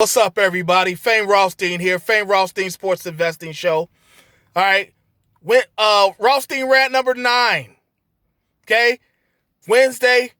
What's up, everybody? Fame Rothstein here. Fame Rothstein Sports Investing Show. All right. Rothstein Rant number 9. Okay. Wednesday,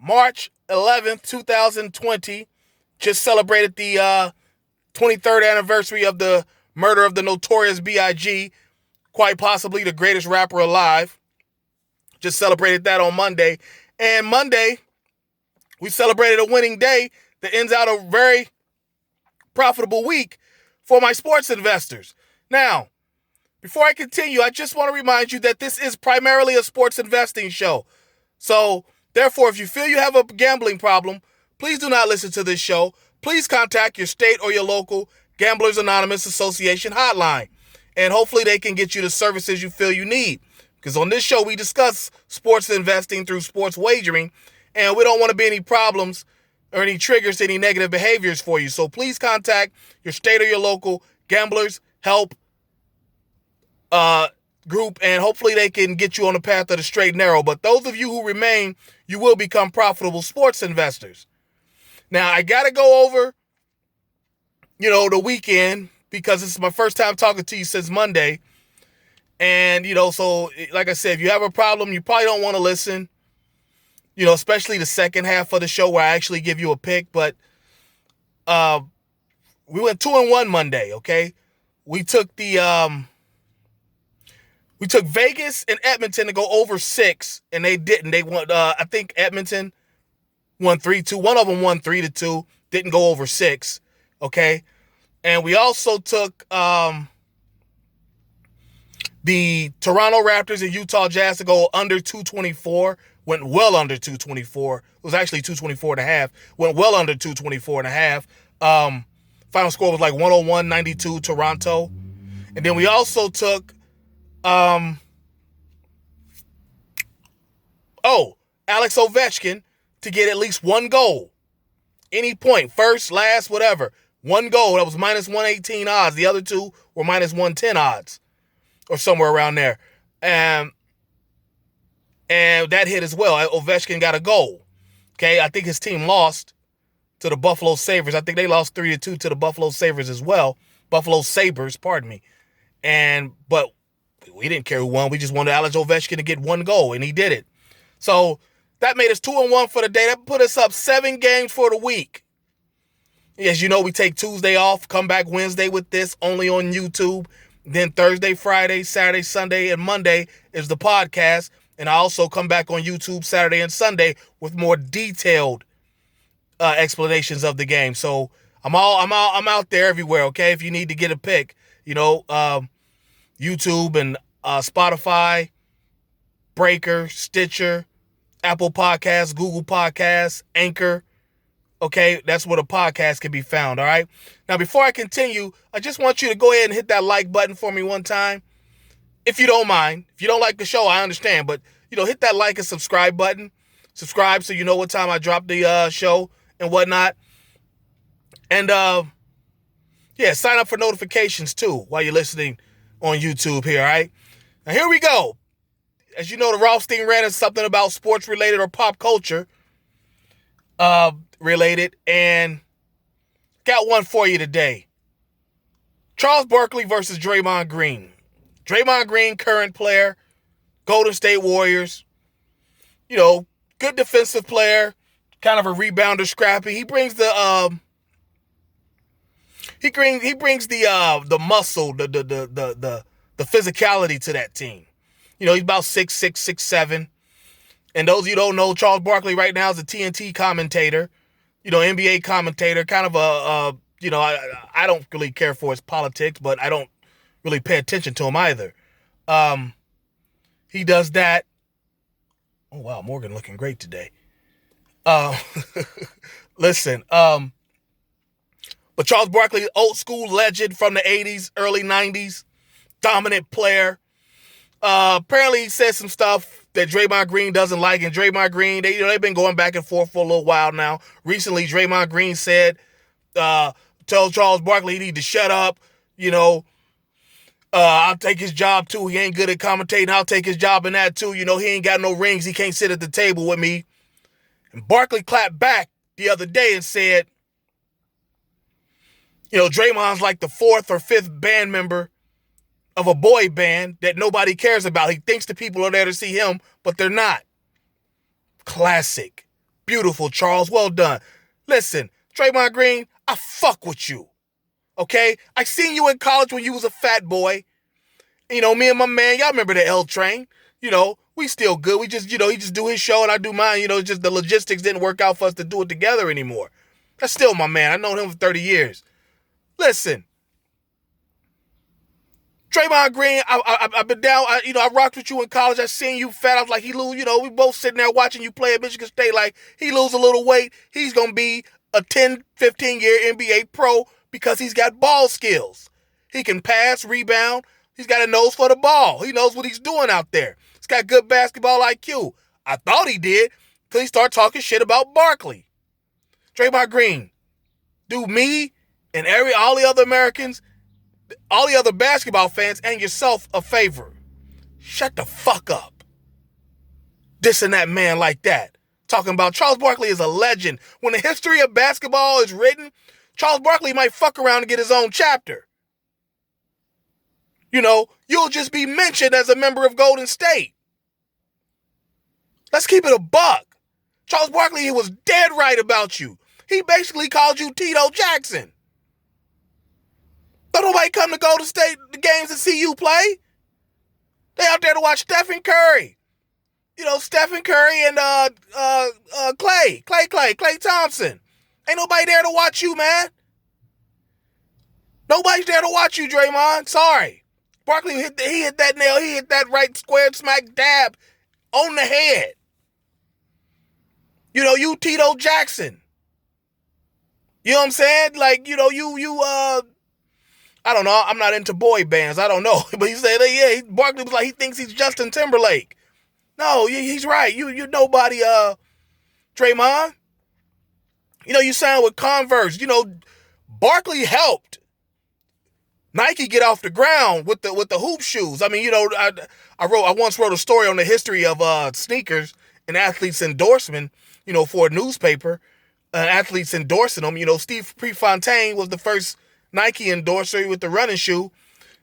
March 11th, 2020. Just celebrated the 23rd anniversary of the murder of the notorious B.I.G., quite possibly the greatest rapper alive. Just celebrated that on Monday. And Monday, we celebrated a winning day that ends out a very profitable week for my sports investors. Now, before I continue, I just want to remind you that this is primarily a sports investing show. So, therefore, if you feel you have a gambling problem, please do not listen to this show. Please contact your state or your local Gamblers Anonymous Association hotline, and hopefully they can get you the services you feel you need. Because on this show, we discuss sports investing through sports wagering, and we don't want to be any problems or any triggers to any negative behaviors for you. So please contact your state or your local Gamblers Help group, and hopefully they can get you on the path of the straight and narrow. But those of you who remain, you will become profitable sports investors. Now, I got to go over, the weekend, because this is my first time talking to you since Monday. And, so like I said, if you have a problem, you probably don't want to listen, especially the second half of the show where I actually give you a pick. But we went 2-1 Monday, okay? We took Vegas and Edmonton to go over 6, and they didn't. They won. I think Edmonton won 3-2. One of them won 3-2. Didn't go over 6, okay? And we also took the Toronto Raptors and Utah Jazz to go under 224. Went well under 224. It was actually 224.5. Went well under 224.5. Final score was like 101-92 Toronto. And then we also took Alex Ovechkin to get at least one goal. Any point, first, last, whatever. One goal. That was minus 118 odds. The other two were minus 110 odds, or somewhere around there. And that hit as well. Ovechkin got a goal. Okay, I think his team lost to the Buffalo Sabres. I think they lost 3-2 to the Buffalo Sabres as well. Buffalo Sabres, pardon me. But we didn't care who won. We just wanted Alex Ovechkin to get one goal, and he did it. So that made us 2-1 for the day. That put us up 7 games for the week. As you know, we take Tuesday off, come back Wednesday with this, only on YouTube. Then Thursday, Friday, Saturday, Sunday, and Monday is the podcast. And I also come back on YouTube Saturday and Sunday with more detailed explanations of the game. So I'm out there everywhere. Okay, if you need to get a pick, YouTube and Spotify, Breaker, Stitcher, Apple Podcasts, Google Podcasts, Anchor. Okay, that's where the podcast can be found, all right? Now, before I continue, I just want you to go ahead and hit that like button for me one time, if you don't mind. If you don't like the show, I understand, but, hit that like and subscribe button. Subscribe so you know what time I drop the show and whatnot. And, sign up for notifications, too, while you're listening on YouTube here, all right? Now, here we go. As you know, the Rothstein Rant is something about sports-related or pop culture related, and got one for you today. Charles Barkley versus Draymond Green. Draymond Green, current player, Golden State Warriors. Good defensive player, kind of a rebounder, scrappy. He brings the the muscle, the physicality to that team. He's about 6'6", 6'7". And those of you who don't know, Charles Barkley right now is a TNT commentator, NBA commentator, kind of I don't really care for his politics, but I don't really pay attention to him either. He does that. Oh, wow, Morgan looking great today. Listen, but Charles Barkley, old school legend from the 80s, early 90s, dominant player. Apparently he said some stuff that Draymond Green doesn't like, and Draymond Green, they've been going back and forth for a little while now. Recently, Draymond Green said, tell Charles Barkley he need to shut up, I'll take his job too. He ain't good at commentating. I'll take his job in that too. He ain't got no rings. He can't sit at the table with me. And Barkley clapped back the other day and said, Draymond's like the fourth or fifth band member of a boy band that nobody cares about. He thinks the people are there to see him, but they're not. Classic. Beautiful, Charles. Well done. Listen, Draymond Green, I fuck with you. Okay? I seen you in college when you was a fat boy. Me and my man, y'all remember the L Train. We still good. We just, he just do his show and I do mine. Just the logistics didn't work out for us to do it together anymore. That's still my man. I've known him for 30 years. Listen. Draymond Green, I've been down. I rocked with you in college. I seen you fat. I was like, he lose. We both sitting there watching you play at Michigan State. Like, he lose a little weight. He's going to be a 10, 15-year NBA pro because he's got ball skills. He can pass, rebound. He's got a nose for the ball. He knows what he's doing out there. He's got good basketball IQ. I thought he did until he started talking shit about Barkley. Draymond Green, do me and all the other Americans, all the other basketball fans, and yourself a favor. Shut the fuck up. Dissing that man like that. Talking about Charles Barkley is a legend. When the history of basketball is written, Charles Barkley might fuck around and get his own chapter. You'll just be mentioned as a member of Golden State. Let's keep it a buck. Charles Barkley, he was dead right about you. He basically called you Tito Jackson. Don't nobody come to Golden State games to see you play. They out there to watch Stephen Curry. Stephen Curry and Klay Thompson. Ain't nobody there to watch you, man. Nobody's there to watch you, Draymond. Sorry. Barkley hit that nail. He hit that right square smack dab on the head. You Tito Jackson. You know what I'm saying? Like, I don't know. I'm not into boy bands. I don't know. But he said, Barkley was like, he thinks he's Justin Timberlake. No, he's right. You nobody, Draymond. You signed with Converse. Barkley helped Nike get off the ground with the hoop shoes. I mean, I once wrote a story on the history of sneakers and athletes' endorsement, for a newspaper, athletes endorsing them. Steve Prefontaine was the first Nike endorser with the running shoe.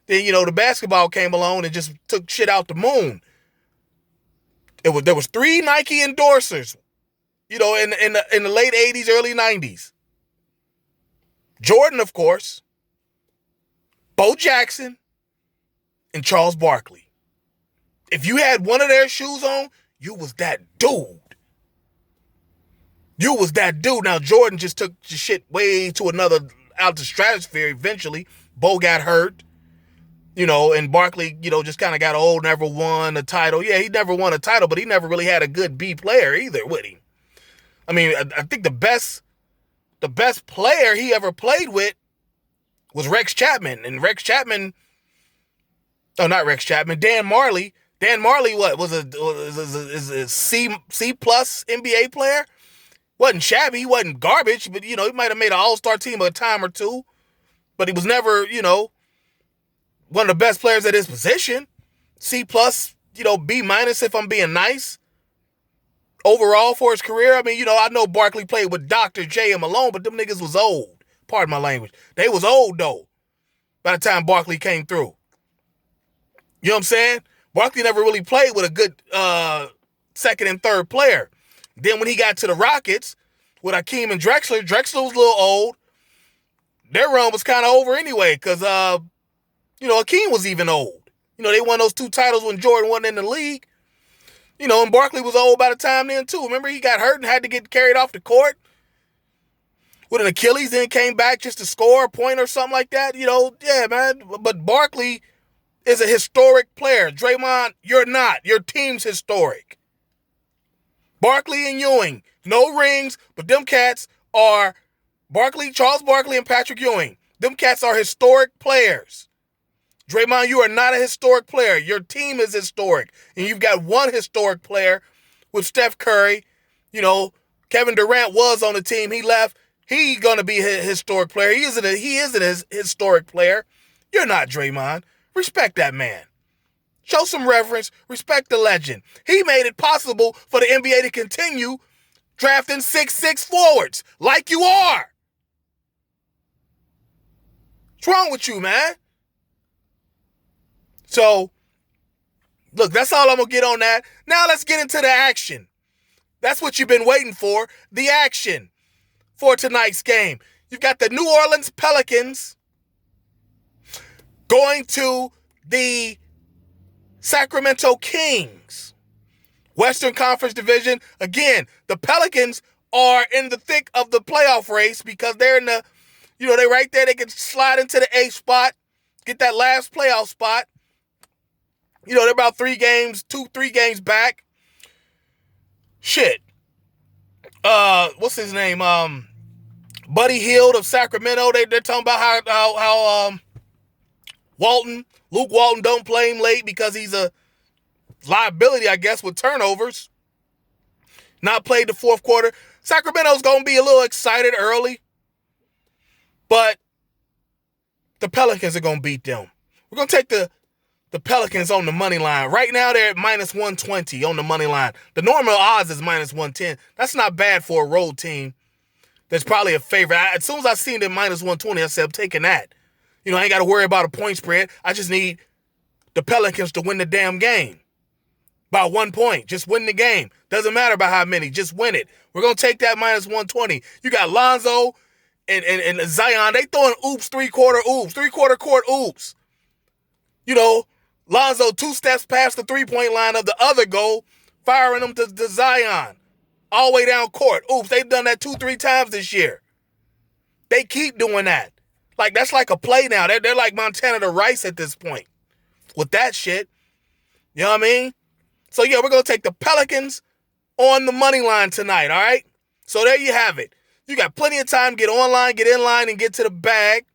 Then, the basketball came along and just took shit out the moon. There was 3 Nike endorsers, in the late 80s, early 90s. Jordan, of course, Bo Jackson, and Charles Barkley. If you had one of their shoes on, you was that dude. You was that dude. Now, Jordan just took the shit way to out the stratosphere eventually. Bo got hurt, and Barkley, just kind of got old, never won a title. Yeah, he never won a title, but he never really had a good B player either, would he? I mean, I think the best player he ever played with was Rex Chapman. And Dan Marley. Dan Marley, was a C plus NBA player? Wasn't shabby, he wasn't garbage, but, he might have made an all-star team a time or two. But he was never, one of the best players at his position. C plus, B minus if I'm being nice. Overall for his career, I mean, I know Barkley played with Dr. J and Malone, but them niggas was old. Pardon my language. They was old, though, by the time Barkley came through. You know what I'm saying? Barkley never really played with a good second and third player. Then when he got to the Rockets with Hakeem and Drexler was a little old. Their run was kind of over anyway because, Hakeem was even old. They won those 2 titles when Jordan wasn't in the league. And Barkley was old by the time then, too. Remember, he got hurt and had to get carried off the court with an Achilles, then came back just to score a point or something like that. Yeah, man. But Barkley is a historic player. Draymond, you're not. Your team's historic. Barkley and Ewing, no rings, but them cats are Charles Barkley and Patrick Ewing. Them cats are historic players. Draymond, you are not a historic player. Your team is historic. And you've got one historic player with Steph Curry. Kevin Durant was on the team. He left. He's going to be a historic player. He isn't a historic player. You're not, Draymond. Respect that man. Show some reverence. Respect the legend. He made it possible for the NBA to continue drafting 6'6" forwards like you are. What's wrong with you, man? So, look, that's all I'm going to get on that. Now let's get into the action. That's what you've been waiting for, the action for tonight's game. You've got the New Orleans Pelicans going to the Sacramento Kings. Western Conference Division. Again, the Pelicans are in the thick of the playoff race because they're in the, they right there. They can slide into the 8th spot, get that last playoff spot. They're about 3 games back. Shit. What's his name? Buddy Hield of Sacramento. They're talking about how Luke Walton don't play him late because he's a liability, I guess, with turnovers. Not played the fourth quarter. Sacramento's going to be a little excited early, but the Pelicans are going to beat them. We're going to take the Pelicans on the money line. Right now, they're at minus 120 on the money line. The normal odds is minus 110. That's not bad for a road team. That's probably a favorite. As soon as I seen them minus 120, I said, I'm taking that. I ain't got to worry about a point spread. I just need the Pelicans to win the damn game. By 1 point. Just win the game. Doesn't matter by how many. Just win it. We're going to take that minus 120. You got Lonzo and Zion. They throwing oops, three-quarter court oops. Lonzo 2 steps past the three-point line of the other goal, firing them to Zion. All the way down court. Oops, they've done that 2-3 times this year. They keep doing that. That's like a play now. They're like Montana to Rice at this point. With that shit. You know what I mean? So, yeah, we're going to take the Pelicans on the money line tonight, all right? So there you have it. You got plenty of time. Get online, get in line, and get to the bag.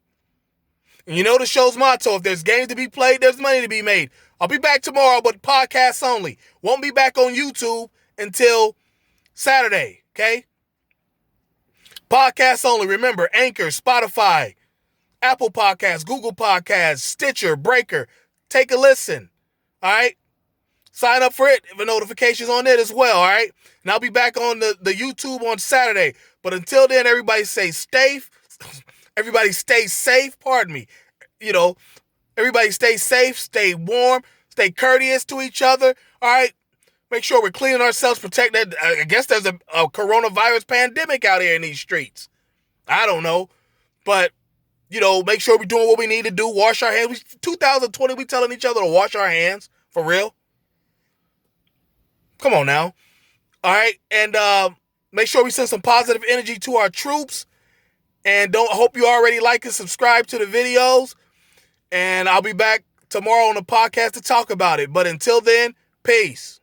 And the show's motto, if there's games to be played, there's money to be made. I'll be back tomorrow, but podcasts only. Won't be back on YouTube until Saturday, okay? Podcasts only. Remember, Anchor, Spotify, Apple Podcasts, Google Podcasts, Stitcher, Breaker. Take a listen, all right? Sign up for it. The notifications on it as well, all right? And I'll be back on the YouTube on Saturday. But until then, everybody stay safe. Everybody stay safe. Pardon me. Everybody stay safe, stay warm, stay courteous to each other, all right? Make sure we're cleaning ourselves, protecting. I guess there's a coronavirus pandemic out here in these streets. I don't know. But, make sure we're doing what we need to do. Wash our hands. 2020, we telling each other to wash our hands. For real. Come on now. All right. And make sure we send some positive energy to our troops. And hope you already like and subscribe to the videos. And I'll be back tomorrow on the podcast to talk about it. But until then, peace.